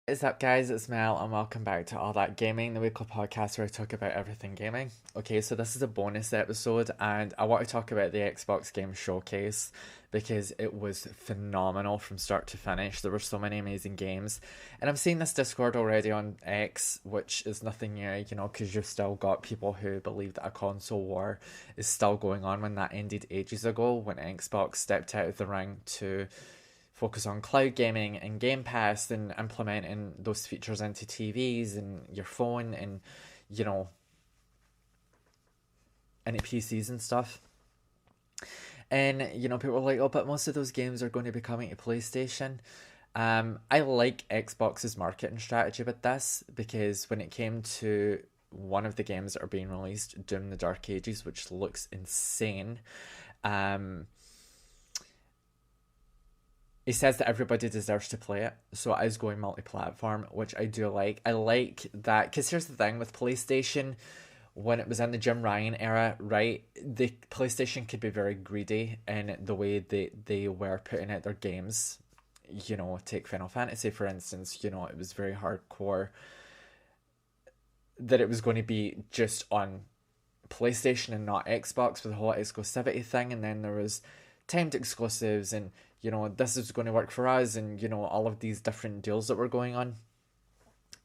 What's up, guys? It's Mel, and welcome back to All That Gaming, the weekly podcast where I talk about everything gaming. Okay, so this is a bonus episode, and I want to talk about the Xbox Game Showcase because it was phenomenal from start to finish. There were so many amazing games, and I'm seeing this Discord already on X, which is nothing new, because you've still got people who believe that a console war is still going on when that ended ages ago, when Xbox stepped out of the ring to focus on cloud gaming and Game Pass and implementing those features into TVs and your phone and, you know, into PCs and stuff. And, people are like, oh, but most of those games are going to be coming to PlayStation. I like Xbox's marketing strategy with this because when it came to one of the games that are being released, Doom the Dark Ages, which looks insane, he says that everybody deserves to play it, so it is going multi-platform, which I do like. I like that, because here's the thing with PlayStation, when it was in the Jim Ryan era, right, the PlayStation could be very greedy in the way they were putting out their games. Take Final Fantasy, for instance, it was very hardcore that it was going to be just on PlayStation and not Xbox with the whole exclusivity thing, and then there was timed exclusives and this is going to work for us and all of these different deals that were going on.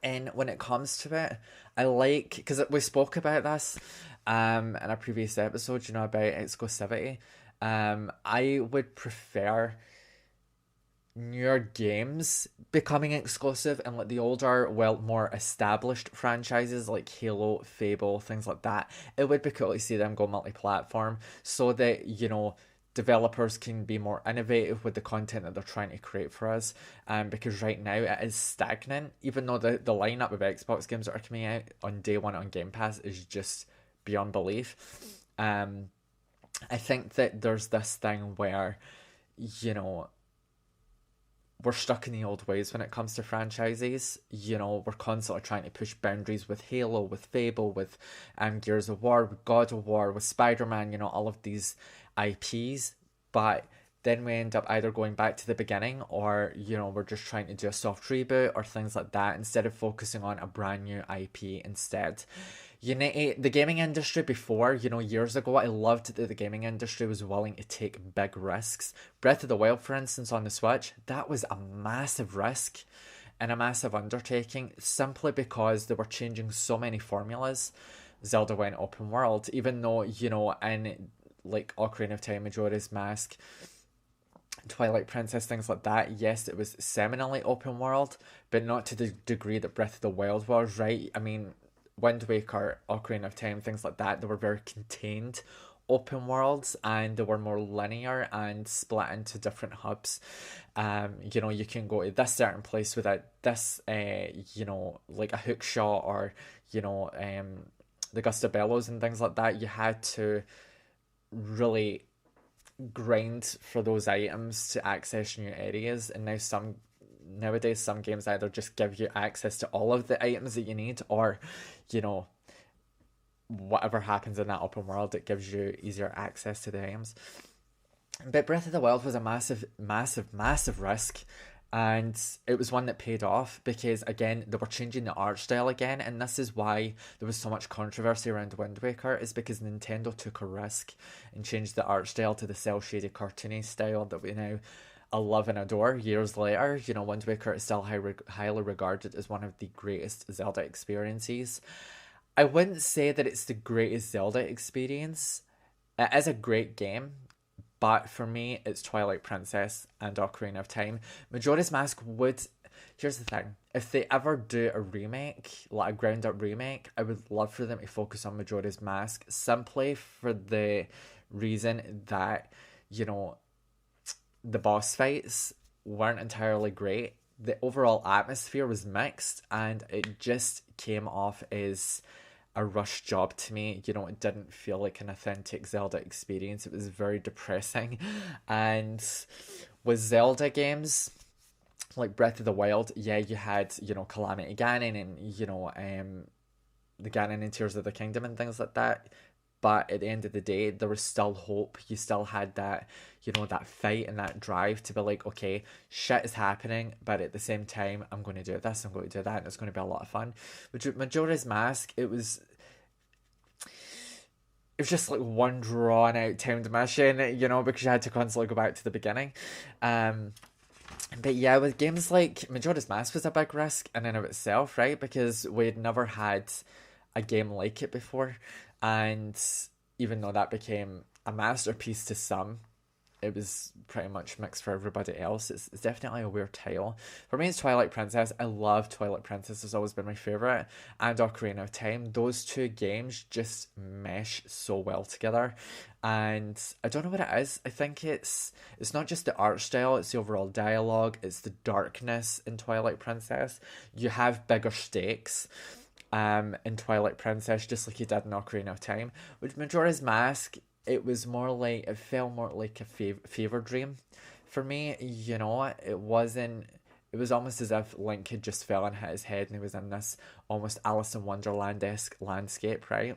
And when it comes to it, I like, because we spoke about this in a previous episode, about exclusivity. I would prefer newer games becoming exclusive and like the older, well, more established franchises like Halo, Fable, things like that. It would be cool to see them go multi-platform so that developers can be more innovative with the content that they're trying to create for us. Because right now it is stagnant, even though the lineup of Xbox games that are coming out on day one on Game Pass is just beyond belief. I think that there's this thing where, we're stuck in the old ways when it comes to franchises. We're constantly trying to push boundaries with Halo, with Fable, with Gears of War, with God of War, with Spider-Man, all of these IPs. But then we end up either going back to the beginning or, we're just trying to do a soft reboot or things like that instead of focusing on a brand new IP instead. The gaming industry before, years ago, I loved that the gaming industry was willing to take big risks. Breath of the Wild, for instance, on the Switch, that was a massive risk and a massive undertaking simply because they were changing so many formulas. Zelda went open world, even though, in like Ocarina of Time, Majora's Mask, Twilight Princess, things like that, yes, it was seminally open world, but not to the degree that Breath of the Wild was, right? I mean, Wind Waker, Ocarina of Time, things like that, they were very contained open worlds and they were more linear and split into different hubs. You can go to this certain place without this, like a hook shot or, the Gusta Bellows and things like that. You had to really grind for those items to access new areas, and nowadays some games either just give you access to all of the items that you need or whatever happens in that open world, it gives you easier access to the items. But Breath of the Wild was a massive risk, and it was one that paid off because, again, they were changing the art style again, and this is why there was so much controversy around Wind Waker, is because Nintendo took a risk and changed the art style to the cel-shaded cartoony style that we now love and adore years later. Wind Waker is still highly regarded as one of the greatest Zelda experiences. I wouldn't say that it's the greatest Zelda experience. It is a great game, but for me, it's Twilight Princess and Ocarina of Time. Majora's Mask would... Here's the thing. If they ever do a remake, like a ground-up remake, I would love for them to focus on Majora's Mask simply for the reason that, the boss fights weren't entirely great. The overall atmosphere was mixed, and it just came off as a rush job to me. It didn't feel like an authentic Zelda experience. It was very depressing. And with Zelda games like Breath of the Wild, yeah, you had, Calamity Ganon and, the Ganon in Tears of the Kingdom and things like that. but at the end of the day, there was still hope. You still had that, that fight and that drive to be like, okay, shit is happening, but at the same time, I'm going to do this, I'm going to do that, and it's going to be a lot of fun. Which with Majora's Mask, it was just like one drawn out timed mission, because you had to constantly go back to the beginning. But yeah, with games like Majora's Mask was a big risk in and of itself, right? Because we'd never had a game like it before. And even though that became a masterpiece to some, it was pretty much mixed for everybody else. It's definitely a weird title. For me, it's Twilight Princess. I love Twilight Princess. It's always been my favourite. And Ocarina of Time. Those two games just mesh so well together. And I don't know what it is. I think it's not just the art style, it's the overall dialogue, it's the darkness in Twilight Princess. You have bigger stakes in Twilight Princess, just like you did in Ocarina of Time. With Majora's Mask, it felt more like a fever dream for me. It was almost as if Link had just fell and hit his head and he was in this almost Alice in Wonderland-esque landscape, right?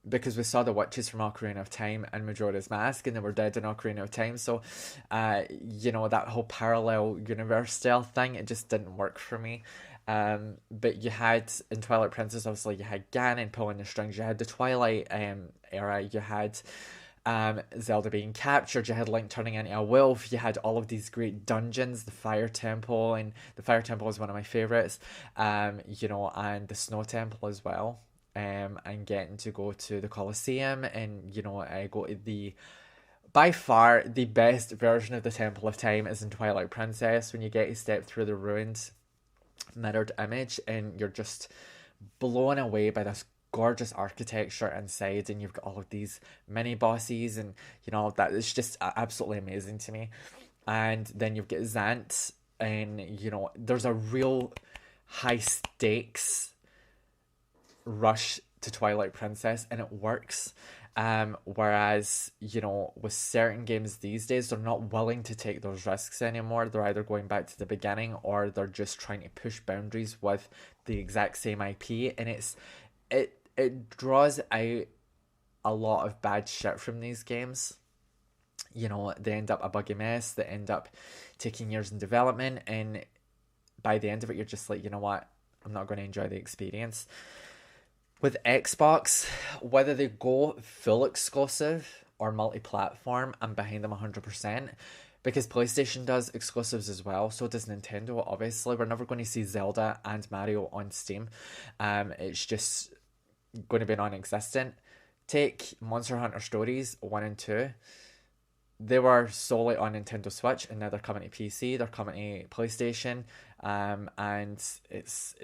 Because we saw the witches from Ocarina of Time and Majora's Mask, and they were dead in Ocarina of Time, so that whole parallel universe style thing, it just didn't work for me. But you had, in Twilight Princess, obviously, you had Ganon pulling the strings, you had the Twilight era, you had Zelda being captured, you had Link turning into a wolf, you had all of these great dungeons, the Fire Temple, and the Fire Temple is one of my favourites, and the Snow Temple as well, and getting to go to the Colosseum, and, I go to by far, the best version of the Temple of Time is in Twilight Princess, when you get to step through the ruined mirrored image and you're just blown away by this gorgeous architecture inside, and you've got all of these mini bosses and that. It's just absolutely amazing to me. And then you've got Zant, and there's a real high stakes rush to Twilight Princess, and it works. Whereas, with certain games these days, they're not willing to take those risks anymore. They're either going back to the beginning, or they're just trying to push boundaries with the exact same IP, and it draws out a lot of bad shit from these games. They end up a buggy mess, they end up taking years in development, and by the end of it, you're just like, you know what, I'm not going to enjoy the experience. With Xbox, whether they go full exclusive or multi-platform, I'm behind them 100%. Because PlayStation does exclusives as well, so does Nintendo, obviously. We're never going to see Zelda and Mario on Steam. It's just going to be non-existent. Take Monster Hunter Stories 1 and 2. They were solely on Nintendo Switch, and now they're coming to PC, they're coming to PlayStation, and it's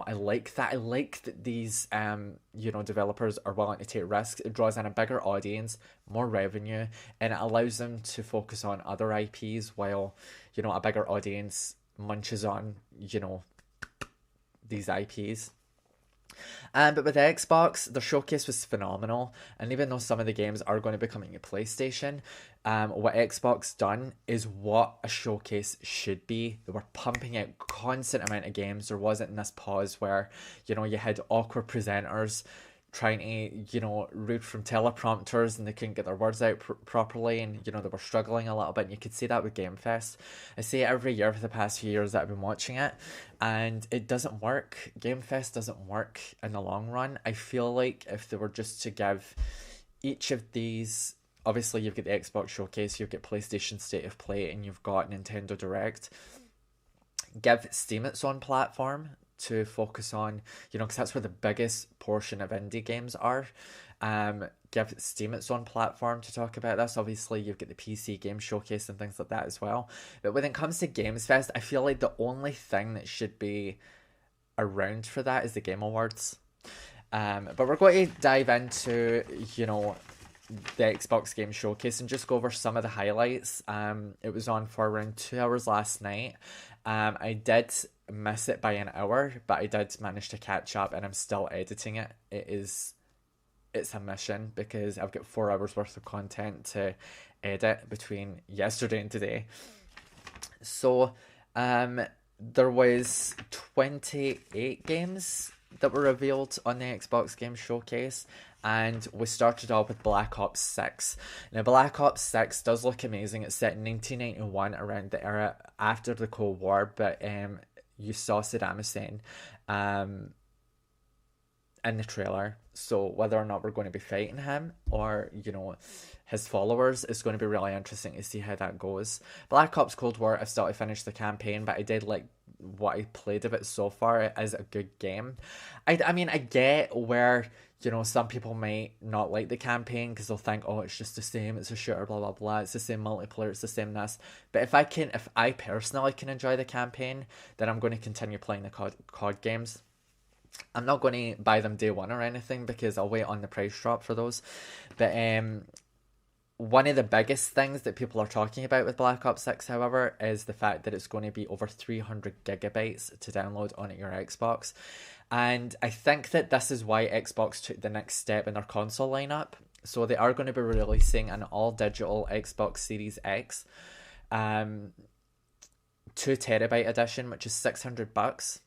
I like that. I like that these developers are willing to take risks. It draws in a bigger audience, more revenue, and it allows them to focus on other IPs while a bigger audience munches on these IPs. But with Xbox, their showcase was phenomenal, and even though some of the games are going to be coming to PlayStation, what Xbox done is what a showcase should be. They were pumping out constant amount of games. There wasn't this pause where you had awkward presenters trying to read from teleprompters and they couldn't get their words out properly, and they were struggling a little bit, and you could see that with Game Fest. I say it every year for the past few years that I've been watching it, and it doesn't work. Game Fest doesn't work in the long run. I feel like if they were just to give each of these, obviously you've got the Xbox Showcase, you've got PlayStation State of Play, and you've got Nintendo Direct, give Steam its own platform to focus on, because that's where the biggest portion of indie games are. Give Steam its own platform to talk about this. Obviously, you've got the PC Game Showcase and things like that as well. But when it comes to Games Fest, I feel like the only thing that should be around for that is the Game Awards. But we're going to dive into, the Xbox Game Showcase and just go over some of the highlights. It was on for around 2 hours last night. I did miss it by an hour, but I did manage to catch up, and I'm still editing it. It's a mission because I've got 4 hours worth of content to edit between yesterday and today. So there was 28 games that were revealed on the Xbox Game Showcase, and we started off with Black Ops 6. Now, Black Ops 6 does look amazing. It's set in 1991, around the era after the Cold War, but you saw Saddam Hussein in the trailer. So whether or not we're going to be fighting him or, his followers, is going to be really interesting to see how that goes. Black Ops Cold War, I've still to finish the campaign, but I did like what I played of it so far. It is a good game. I mean, I get where, some people might not like the campaign because they'll think, oh, it's just the same, it's a shooter, blah, blah, blah, it's the same multiplayer, it's the same this. But if I personally can enjoy the campaign, then I'm going to continue playing the COD games. I'm not going to buy them day one or anything because I'll wait on the price drop for those. But one of the biggest things that people are talking about with Black Ops 6, however, is the fact that it's going to be over 300 gigabytes to download on your Xbox. And I think that this is why Xbox took the next step in their console lineup. So they are going to be releasing an all-digital Xbox Series X 2 terabyte edition, which is $600.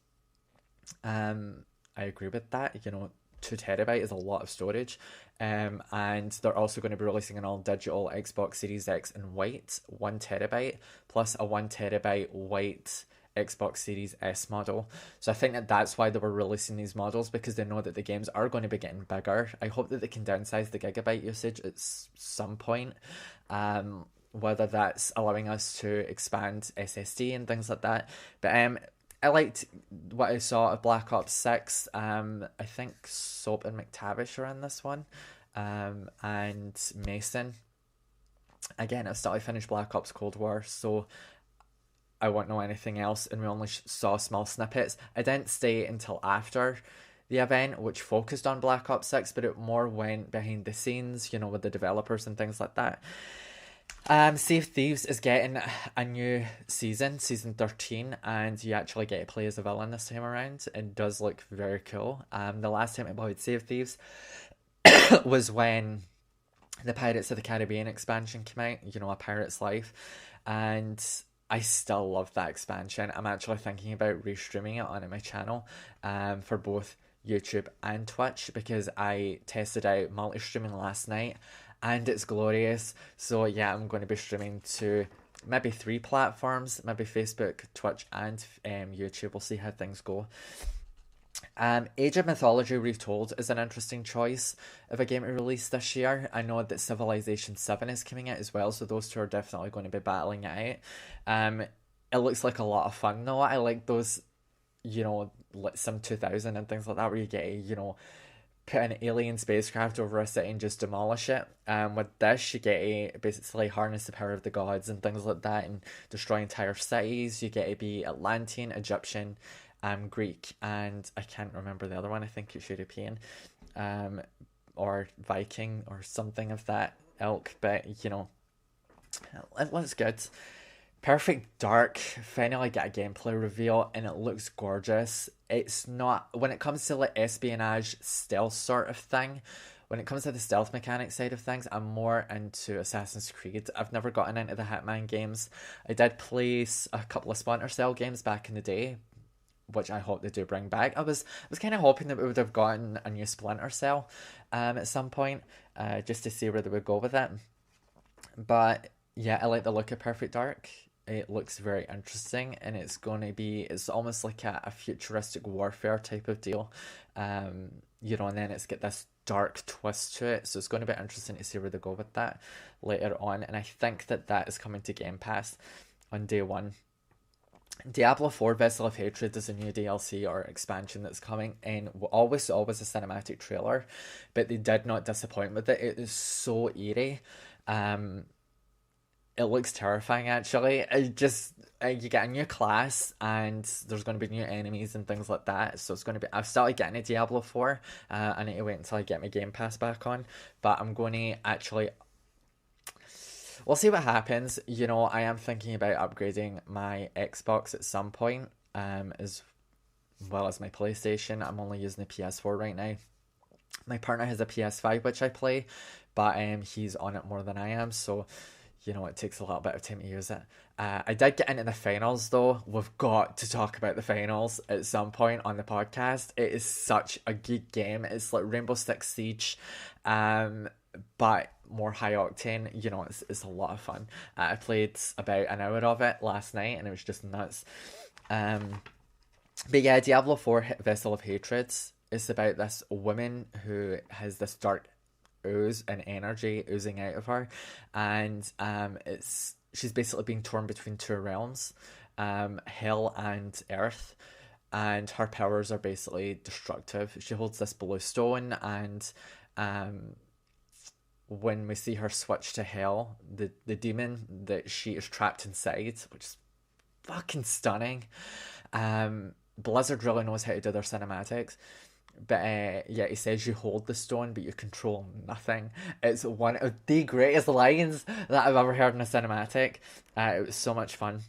I agree with that. 2 terabyte is a lot of storage. And they're also going to be releasing an all-digital Xbox Series X in white, 1 terabyte, plus a 1 terabyte white Xbox Series S model. So I think that that's why they were releasing these models, because they know that the games are going to be getting bigger. I hope that they can downsize the gigabyte usage at some point. Whether that's allowing us to expand SSD and things like that. But I liked what I saw of Black Ops 6. I think Soap and McTavish are in this one. And Mason. Again, I still finished Black Ops Cold War, so I won't know anything else, and we only saw small snippets. I didn't stay until after the event, which focused on Black Ops 6, but it more went behind the scenes, with the developers and things like that. Sea of Thieves is getting a new season 13, and you actually get to play as a villain this time around. It does look very cool. The last time I played Sea of Thieves was when the Pirates of the Caribbean expansion came out, A Pirate's Life, and I still love that expansion. I'm actually thinking about restreaming it on my channel for both YouTube and Twitch, because I tested out multi-streaming last night and it's glorious. So yeah, I'm going to be streaming to maybe 3 platforms, maybe Facebook, Twitch and YouTube. We'll see how things go. Age of Mythology Retold is an interesting choice of a game to release this year. I know that Civilization 7 is coming out as well, so those two are definitely going to be battling it out. It looks like a lot of fun though. I like those, like Sim 2000 and things like that, where you get to, put an alien spacecraft over a city and just demolish it. With this, you get to basically harness the power of the gods and things like that and destroy entire cities. You get to be Atlantean, Egyptian, Greek, and I can't remember the other one. I think it's European, or Viking or something of that ilk. But it looks good. Perfect Dark finally got a gameplay reveal and it looks gorgeous. It's not, when it comes to like espionage stealth sort of thing, when it comes to the stealth mechanic side of things, I'm more into Assassin's Creed. I've never gotten into the Hitman games. I did play a couple of Splinter Cell games back in the day, which I hope they do bring back. I was kind of hoping that we would have gotten a new Splinter Cell at some point, just to see where they would go with it. But yeah, I like the look of Perfect Dark. It looks very interesting, and it's almost like a futuristic warfare type of deal. And then it's got this dark twist to it, so it's going to be interesting to see where they go with that later on. And I think that is coming to Game Pass on day one. Diablo 4 Vessel of Hatred is a new DLC or expansion that's coming, and always a cinematic trailer, but they did not disappoint with it. It is so eerie. It looks terrifying, actually. You get a new class, and there's going to be new enemies and things like that. So it's going to be. I've started getting a Diablo 4. I need to wait until I get my Game Pass back on. But I'm going to actually. We'll see what happens. I am thinking about upgrading my Xbox at some point, as well as my PlayStation. I'm only using the PS4 right now. My partner has a PS5, which I play, but he's on it more than I am, so it takes a little bit of time to use it. I did get into the finals though. We've got to talk about the finals at some point on the podcast. It is such a good game. It's like Rainbow Six Siege, but more high octane. It's a lot of fun. I played about an hour of it last night, and it was just nuts. But yeah, Diablo 4 Vessel of Hatred is about this woman who has this dark ooze and energy oozing out of her, and she's basically being torn between two realms, hell and earth, and her powers are basically destructive. She holds this blue stone, and when we see her switch to hell, the demon that she is trapped inside, which is fucking stunning. Blizzard really knows how to do their cinematics. But yeah, he says you hold the stone, but you control nothing. It's one of the greatest lines that I've ever heard in a cinematic. It was so much fun.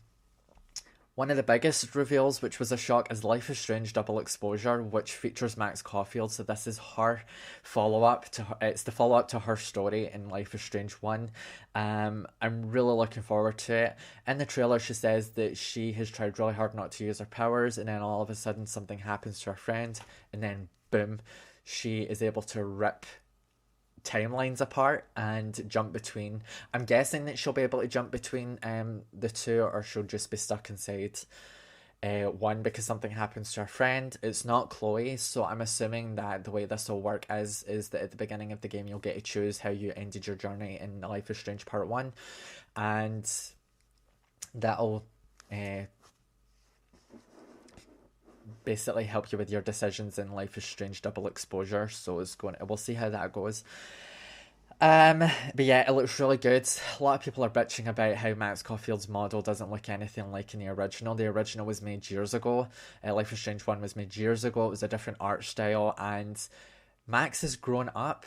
One of the biggest reveals, which was a shock, is Life is Strange Double Exposure, which features Max Caulfield. So this is her follow-up to her, it's the follow-up to her story in Life is Strange 1. I'm really looking forward to it. In the trailer, she says that she has tried really hard not to use her powers, and then all of a sudden something happens to her friend, and then boom, she is able to rip timelines apart and jump between. I'm guessing that she'll be able to jump between the two, or she'll just be stuck inside one because something happens to her friend. It's not Chloe, so I'm assuming that the way this will work is that at the beginning of the game you'll get to choose how you ended your journey in Life is Strange Part 1, and that'll basically help you with your decisions in Life is Strange Double Exposure. So we'll see how that goes. But yeah, it looks really good. A lot of people are bitching about how Max Caulfield's model doesn't look anything like in the original. The original was made years ago. Life is Strange 1 was made years ago. It was a different art style, and Max has grown up.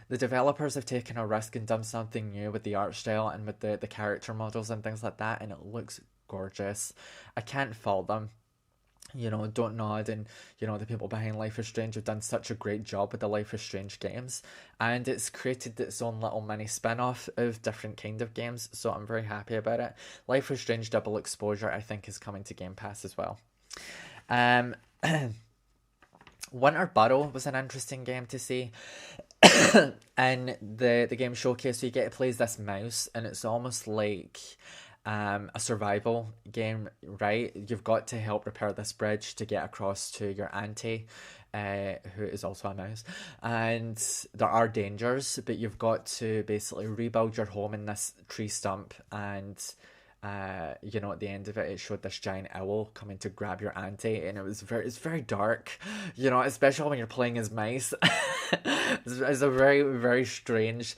The developers have taken a risk and done something new with the art style and with the character models and things like that, and it looks gorgeous. I can't fault them. Don't Nod and, the people behind Life is Strange have done such a great job with the Life is Strange games. And it's created its own little mini spin-off of different kind of games. So I'm very happy about it. Life is Strange Double Exposure, I think, is coming to Game Pass as well. Winter Burrow was an interesting game to see. And the game showcase, so you get to play as this mouse, and it's almost like a survival game, right? You've got to help repair this bridge to get across to your auntie, who is also a mouse. And there are dangers, but you've got to basically rebuild your home in this tree stump. And, at the end of it, it showed this giant owl coming to grab your auntie. And it's very dark, especially when you're playing as mice. It's a very, very strange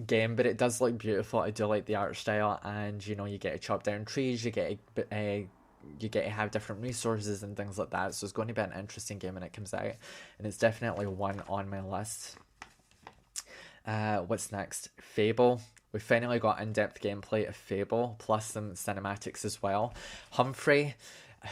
game, but it does look beautiful. I do like the art style, and you get to chop down trees, you get to have different resources and things like that. So it's going to be an interesting game when it comes out, and it's definitely one on my list. What's next? Fable. We finally got in-depth gameplay of Fable, plus some cinematics as well. Humphrey,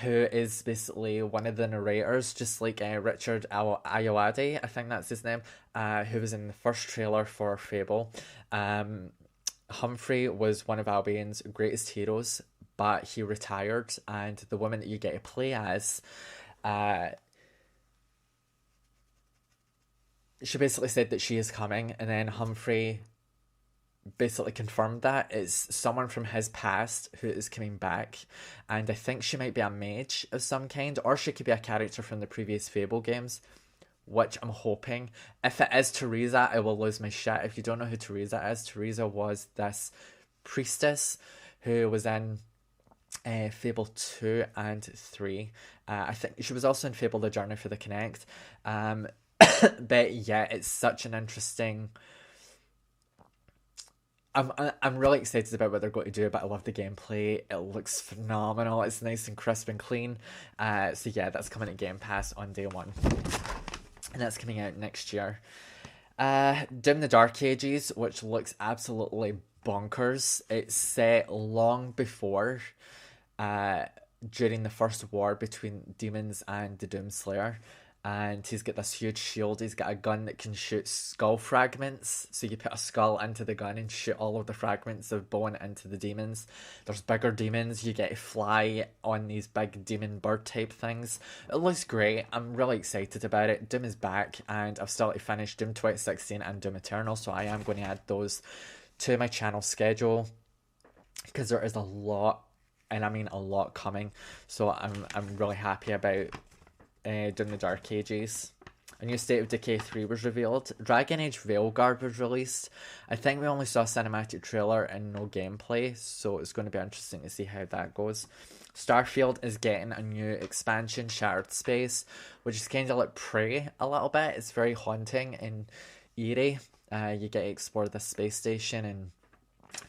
who is basically one of the narrators, just like Richard Ayoade, I think that's his name, who was in the first trailer for Fable. Humphrey was one of Albion's greatest heroes, but he retired, and the woman that you get to play as, she basically said that she is coming, and then Humphrey basically confirmed that it's someone from his past who is coming back, and I think she might be a mage of some kind, or she could be a character from the previous Fable games, which I'm hoping. If it is Teresa, I will lose my shit. If you don't know who Teresa is, Teresa was this priestess who was in Fable 2 and 3. I think she was also in Fable The Journey for the Kinect. But yeah, it's such an interesting... I'm really excited about what they're going to do, but I love the gameplay. It looks phenomenal. It's nice and crisp and clean. So yeah, that's coming to Game Pass on day one. And that's coming out next year. Doom the Dark Ages, which looks absolutely bonkers. It's set long before, during the first war between demons and the Doomslayer. and he's got this huge shield. He's got a gun that can shoot skull fragments, so you put a skull into the gun and shoot all of the fragments of bone into the demons. There's bigger demons. You get to fly on these big demon bird type things. It looks great. I'm really excited about it. Doom is back, and I've still to finish Doom 2016 and Doom Eternal, so I am going to add those to my channel schedule, because there is a lot, and I mean a lot, coming. So I'm really happy about doing the Dark Ages. A new State of Decay 3 was revealed. Dragon Age Veilguard was released. I think we only saw a cinematic trailer and no gameplay, so it's going to be interesting to see how that goes. Starfield is getting a new expansion, Shattered Space, which is kind of like Prey a little bit. It's very haunting and eerie. You get to explore the space station, and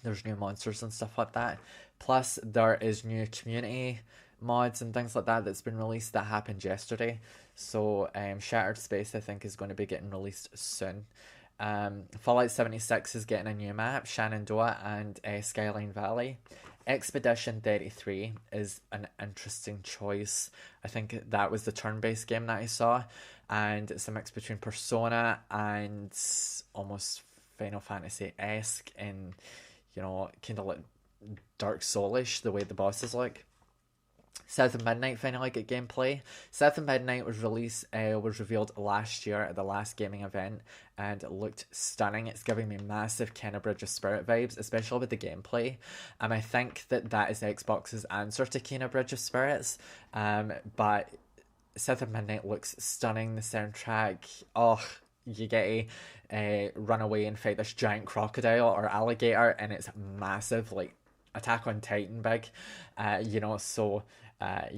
there's new monsters and stuff like that. Plus, there is new community mods and things like that that's been released that happened yesterday. So Shattered Space, I think, is going to be getting released soon. Fallout 76 is getting a new map, Shenandoah and Skyline Valley. Expedition 33 is an interesting choice. I think that was the turn-based game that I saw, and it's a mix between Persona and almost Final Fantasy-esque, and, you know, kind of like Dark Soulish, the way the bosses look. South of Midnight finally got gameplay. South of Midnight was revealed last year at the last gaming event, and it looked stunning. It's giving me massive Kenna Bridge of Spirit vibes, especially with the gameplay. I think that is Xbox's answer to Kenna Bridge of Spirits. But South of Midnight looks stunning. The soundtrack, you get to run away and fight this giant crocodile or alligator, and it's massive, like Attack on Titan big.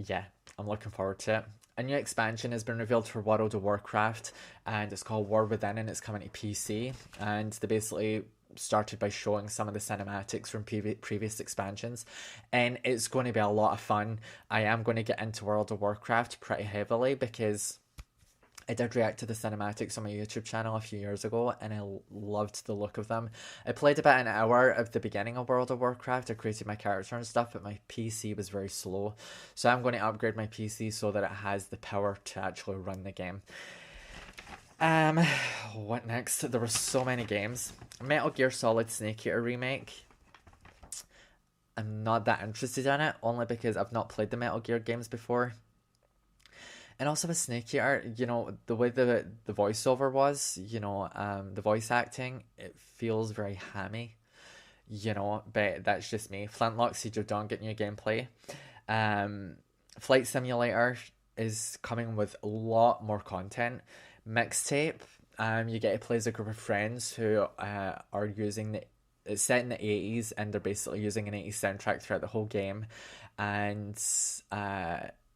Yeah, I'm looking forward to it. A new expansion has been revealed for World of Warcraft, and it's called War Within, and it's coming to PC. And they basically started by showing some of the cinematics from previous expansions, and it's going to be a lot of fun. I am going to get into World of Warcraft pretty heavily, because I did react to the cinematics on my YouTube channel a few years ago, and I loved the look of them. I played about an hour of the beginning of World of Warcraft. I created my character and stuff, but my PC was very slow. So I'm going to upgrade my PC so that it has the power to actually run the game. What next? There were so many games. Metal Gear Solid Snake Eater Remake. I'm not that interested in it, only because I've not played the Metal Gear games before. And also with Snake Eater, you know, the way the voiceover was, you know, the voice acting, it feels very hammy, you know, but that's just me. Flintlock Siege of Dawn get new gameplay. Flight Simulator is coming with a lot more content. Mixtape, you get to play as a group of friends who are using it's set in the 80s, and they're basically using an 80s soundtrack throughout the whole game. And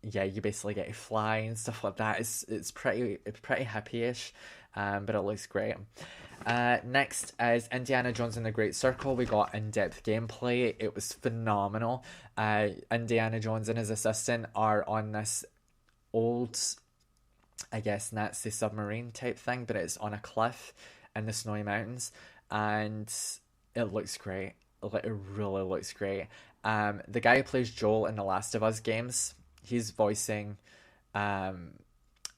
yeah, you basically get to fly and stuff like that. It's pretty hippie-ish, but it looks great. Next is Indiana Jones and the Great Circle. We got in-depth gameplay. It was phenomenal. Indiana Jones and his assistant are on this old, I guess, Nazi submarine type thing, but it's on a cliff in the Snowy Mountains, and it looks great. It really looks great. The guy who plays Joel in the Last of Us games, he's voicing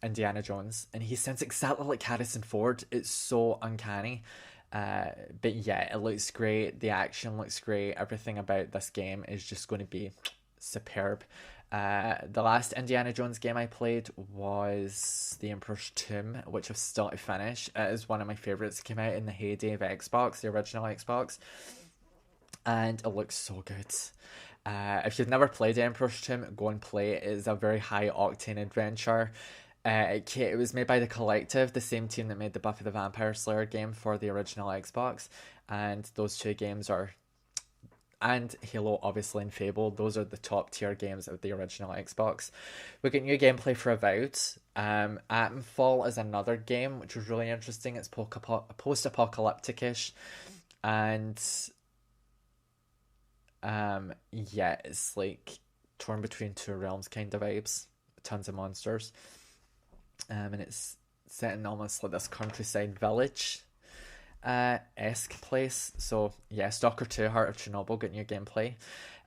Indiana Jones, and he sounds exactly like Harrison Ford. It's so uncanny. But yeah, it looks great. The action looks great. Everything about this game is just going to be superb. The last Indiana Jones game I played was The Emperor's Tomb, which I've still to finish. It is one of my favourites. It came out in the heyday of Xbox, the original Xbox, and it looks so good. If you've never played Emperor's Tomb, go and play it. It is a very high-octane adventure. It was made by The Collective, the same team that made the Buffy the Vampire Slayer game for the original Xbox. And those two games are... And Halo, obviously, and Fable. Those are the top-tier games of the original Xbox. We get new gameplay for Avowed. Atomfall is another game, which was really interesting. It's post-apocalyptic-ish. And... yeah, it's like torn between two realms kind of vibes. Tons of monsters. And it's set in almost like this countryside village esque place. So yeah, Stalker 2 Heart of Chernobyl got new gameplay.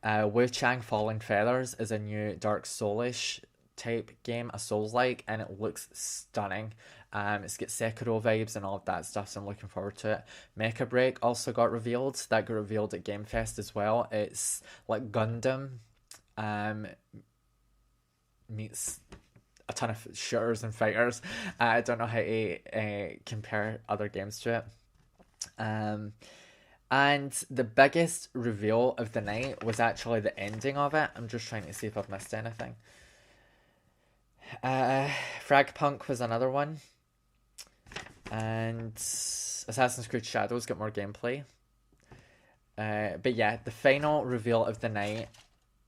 Wu Chang Falling Feathers is a new Dark Soulish type game, a Souls-like, and it looks stunning. It's got Sekiro vibes and all of that stuff, so I'm looking forward to it. Mecha Break also got revealed. That got revealed at Game Fest as well. It's like Gundam meets a ton of shooters and fighters. I don't know how to compare other games to it. And the biggest reveal of the night was actually the ending of it. I'm just trying to see if I've missed anything. Fragpunk was another one. And Assassin's Creed Shadows got more gameplay. But yeah, the final reveal of the night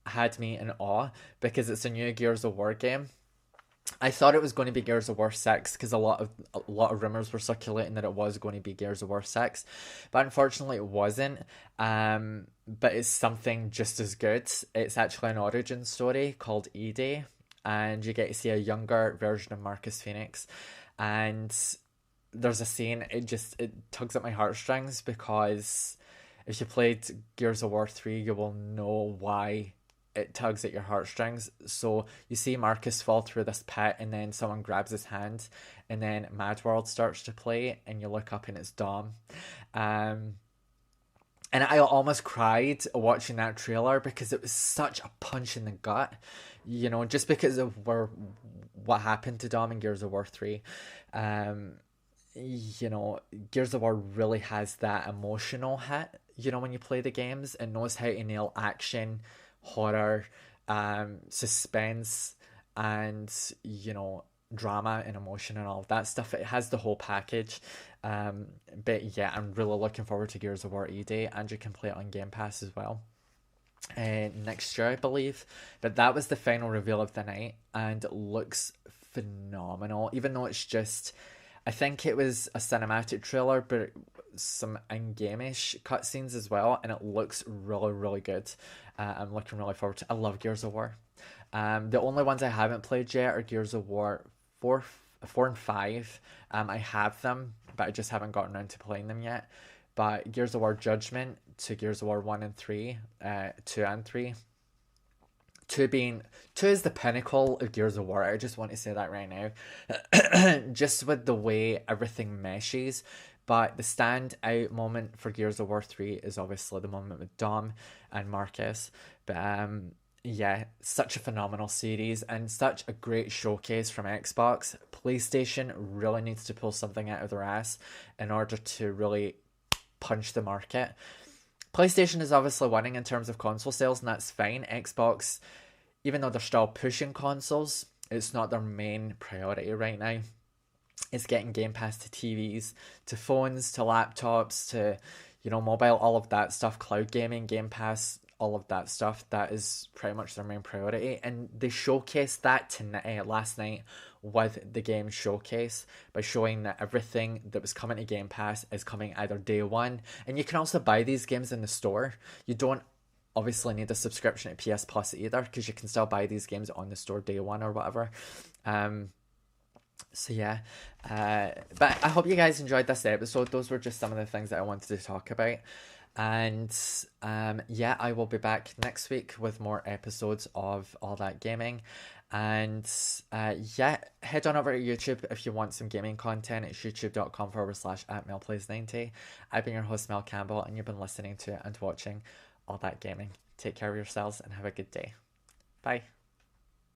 had me in awe because it's a new Gears of War game. I thought it was going to be Gears of War 6 because a lot of rumors were circulating that it was going to be Gears of War 6, but unfortunately it wasn't. But it's something just as good. It's actually an origin story called E-Day, and you get to see a younger version of Marcus Phoenix. And there's a scene, it tugs at my heartstrings because if you played Gears of War 3, you will know why it tugs at your heartstrings. So you see Marcus fall through this pit, and then someone grabs his hand, and then Mad World starts to play, and you look up and it's Dom. And I almost cried watching that trailer because it was such a punch in the gut, you know, just because of what happened to Dom in Gears of War 3. You know, Gears of War really has that emotional hit, you know, when you play the games, and knows how to nail action, horror, suspense, and, you know, drama and emotion and all of that stuff. It has the whole package. But yeah, I'm really looking forward to Gears of War E-Day, and you can play it on Game Pass as well next year, I believe. But that was the final reveal of the night, and it looks phenomenal, even though it's just, I think it was a cinematic trailer, but some in-game-ish cutscenes as well, and it looks really, really good. I'm looking really forward to it. I love Gears of War. The only ones I haven't played yet are Gears of War 4 and 5. I have them, but I just haven't gotten around to playing them yet. But Gears of War Judgment to Gears of War 1 and 3, 2 and 3. 2 is the pinnacle of Gears of War. I just want to say that right now. Just with the way everything meshes. But the standout moment for Gears of War 3 is obviously the moment with Dom and Marcus. But yeah, such a phenomenal series and such a great showcase from Xbox. PlayStation really needs to pull something out of their ass in order to really punch the market. PlayStation is obviously winning in terms of console sales, and that's fine. Xbox, even though they're still pushing consoles, it's not their main priority right now. It's getting Game Pass to TVs, to phones, to laptops, to, you know, mobile, all of that stuff, cloud gaming, Game Pass, all of that stuff. That is pretty much their main priority. And they showcased that tonight, last night, with the game showcase by showing that everything that was coming to Game Pass is coming either day one. And you can also buy these games in the store. You don't obviously need a subscription to PS Plus either, because you can still buy these games on the store day one or whatever. So yeah, but I hope you guys enjoyed this episode. Those were just some of the things that I wanted to talk about. And yeah, I will be back next week with more episodes of All That Gaming. And yeah, head on over to YouTube if you want some gaming content. It's youtube.com/@melplays90. I've been your host, Mel Campbell, and you've been listening to and watching All That Gaming. Take care of yourselves and have a good day. Bye.